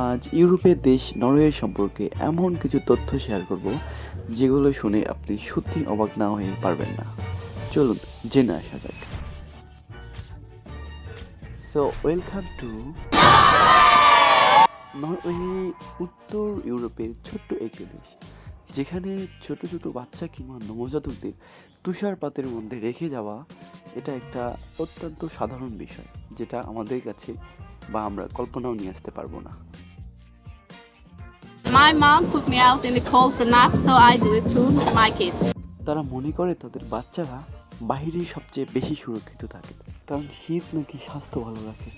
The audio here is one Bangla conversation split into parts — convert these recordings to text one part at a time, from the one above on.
আজ ইউরোপের দেশ নরওয়ে সম্পর্কে এমন কিছু তথ্য শেয়ার করব যেগুলো শুনে আপনি সত্যি অবাক না হয়ে পারবেন না। চলুন জেনে আসা যাক। সো ওয়েলকাম টু নরওয়ে, উত্তর ইউরোপের ছোট্ট একটি দেশ, যেখানে ছোট ছোট বাচ্চা কিংবা নবজাতকদের তুষারপাতের মধ্যে রেখে যাওয়া এটা একটা অত্যন্ত সাধারণ বিষয়, যেটা আমাদের কাছে বা আমরা কল্পনাও নিয়ে আসতে পারবো না। My mom put me out in the cold for nap, so I do it too with my kids. তারা মনে করে তাদের বাচ্চারা বাইরেই সবচেয়ে বেশি সুরক্ষিত থাকে, কারণ শীত নাকি স্বাস্থ্য ভালো রাখে।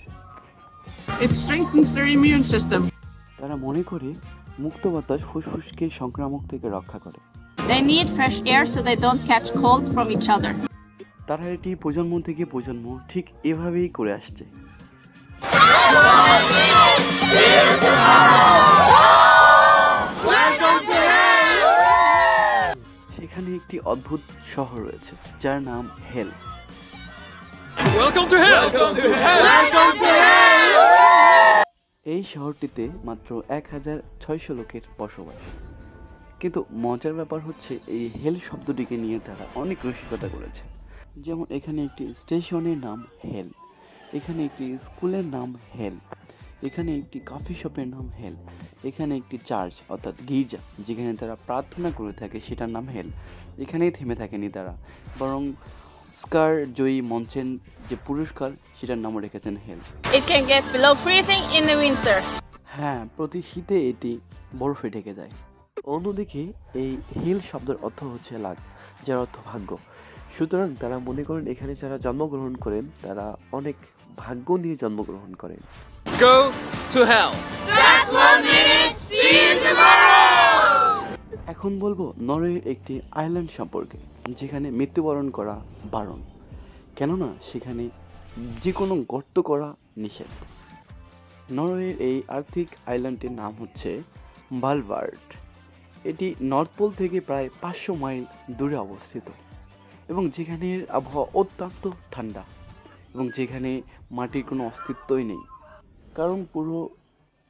It strengthens their immune system. তারা মনে করে মুক্ত বাতাস ফুসফুসকে সংক্রামক থেকে রক্ষা করে। They need fresh air so they don't catch cold from each other. তারা এটি প্রজন্ম থেকে প্রজন্ম ঠিক এভাবেই করে আসছে। সেখানে একটি অদ্ভুত শহর রয়েছে যার নাম হেল। Welcome to hell. এই শহরটিতে মাত্র 1600 লোকের বসবাস। কিন্তু মজার ব্যাপার হচ্ছে এই হেল শব্দটিকে নিয়ে তারা অনেক রসিকতা করেছে। যেমন এখানে একটি স্টেশনের নাম হেল, এখানে একটি স্কুলের নাম হেল, এখানে একটি কফি শপের নাম হেল, এখানে একটি চার্চ অর্থাৎ গির্জা যেখানে তারা প্রার্থনা করে থাকে সেটার নাম হেল। এখানেই থেমে থাকেনি তারা, বরং স্কার জয়ী মঞ্চের যে পুরস্কার সেটার নামও রেখেছেন হেল। It can get below freezing in the winter. হ্যাঁ, প্রতি শীতে এটি বরফে ঢেকে যায়। অন্যদিকে এই হিল শব্দের অর্থ হচ্ছে লাক, যার অর্থ ভাগ্য। সুতরাং তারা মনে করেন এখানে যারা জন্মগ্রহণ করেন তারা অনেক ভাগ্য নিয়ে জন্মগ্রহণ করেন। Go to hell. এখন বলবো নরওয়ের একটি আইল্যান্ড সম্পর্কে, যেখানে মৃত্যুবরণ করা বারণ, কেননা সেখানে যে কোনো গর্ত করা নিষেধ। নরওয়ের এই আর্কটিক আইল্যান্ডটির নাম হচ্ছে ভালভার্ড। এটি নর্থ পোল থেকে প্রায় 500 মাইল দূরে অবস্থিত এবং যেখানের আবহাওয়া অত্যন্ত ঠান্ডা এবং যেখানে মাটির কোনো অস্তিত্বই নেই, কারণ পুরো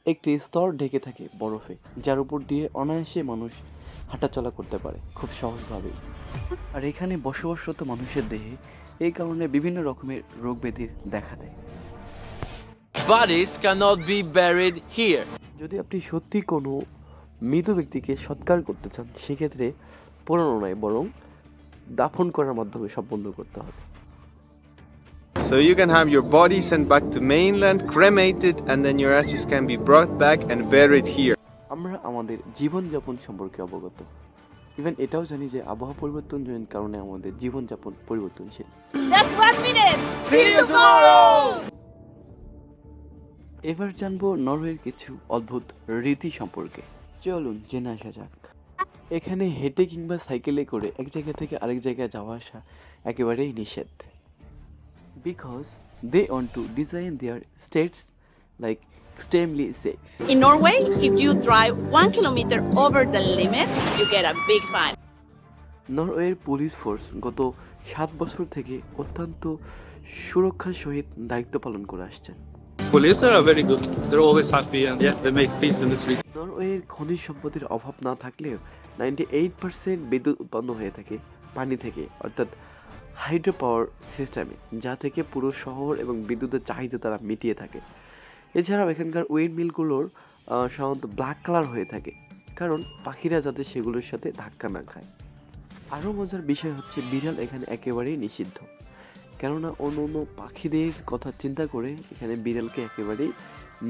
একটি স্তর ঢেকে থাকে বরফে, যার উপর দিয়ে অনায়াসে মানুষ হাঁটাচলা করতে পারে খুব সহজভাবেই। আর এখানে বসবাসরত মানুষের দেহে এই কারণে বিভিন্ন রকমের রোগ ব্যাধির দেখা দেয়। Bodies cannot be buried here. যদি আপনি সত্যি কোনো মৃত ব্যক্তিকে সৎকার করতে চান সেক্ষেত্রে পোড়ানো নয়, বরং দাফন করার মাধ্যমে সম্পন্ন করতে হবে। So you can have your body sent back to mainland, cremated, and then your ashes can be brought back and buried here. আমরা আমাদের জীবনযাপন সম্পর্কে অবগত, ইভেন এটাও জানি যে আবহাওয়া পরিবর্তনের কারণে আমাদের জীবনযাপন পরিবর্তনশীল। That's what we did. See you tomorrow. এবার জানবো নরওয়ের কিছু অদ্ভুত রীতি সম্পর্কে। চলুন জেনে আসা যাক। এখানে হেঁটে কিংবা সাইকেলে করে এক জায়গা থেকে আরেক জায়গায় যাওয়া আসা একেবারেই নিষেধ, because they want to design their states like extremely safe. In Norway, if you drive 1 kilometer over the limit, you get a big fine. নরওয়ের পুলিশ ফোর্স গত 7 বছর থেকে অত্যন্ত সুরক্ষার সহিত দায়িত্ব পালন করে আসছেন। Police are very good. They're always happy and yeah, they make peace in the street. নরওয়ের খনিজ সম্পদের অভাব না থাকলেও 98% বিদ্যুৎ উৎপন্ন হয়ে থাকে পানি থেকে, অর্থাৎ হাইড্রো পাওয়ার সিস্টেমে, যা থেকে পুরো শহর এবং বিদ্যুতের চাহিদা তারা মিটিয়ে থাকে। এছাড়াও এখানকার উইন্ড মিলগুলোর সাধারণত ব্ল্যাক কালার হয়ে থাকে, কারণ পাখিরা যাতে সেগুলোর সাথে ধাক্কা না খায়। আরও মজার বিষয় হচ্ছে বিড়াল এখানে একেবারেই নিষিদ্ধ, কেননা অন্য অন্য পাখিদের কথা চিন্তা করে এখানে বিড়ালকে একেবারেই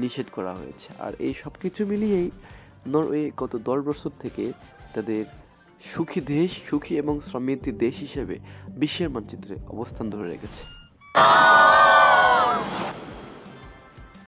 নিষেধ করা হয়েছে। আর এই সব কিছু মিলিয়েই নরওয়ে গত 10 বছর থেকে তাদের সুখী দেশ, সুখী এবং সমৃদ্ধ দেশ হিসেবে বিশ্বের মানচিত্রে অবস্থান ধরে রেখেছে।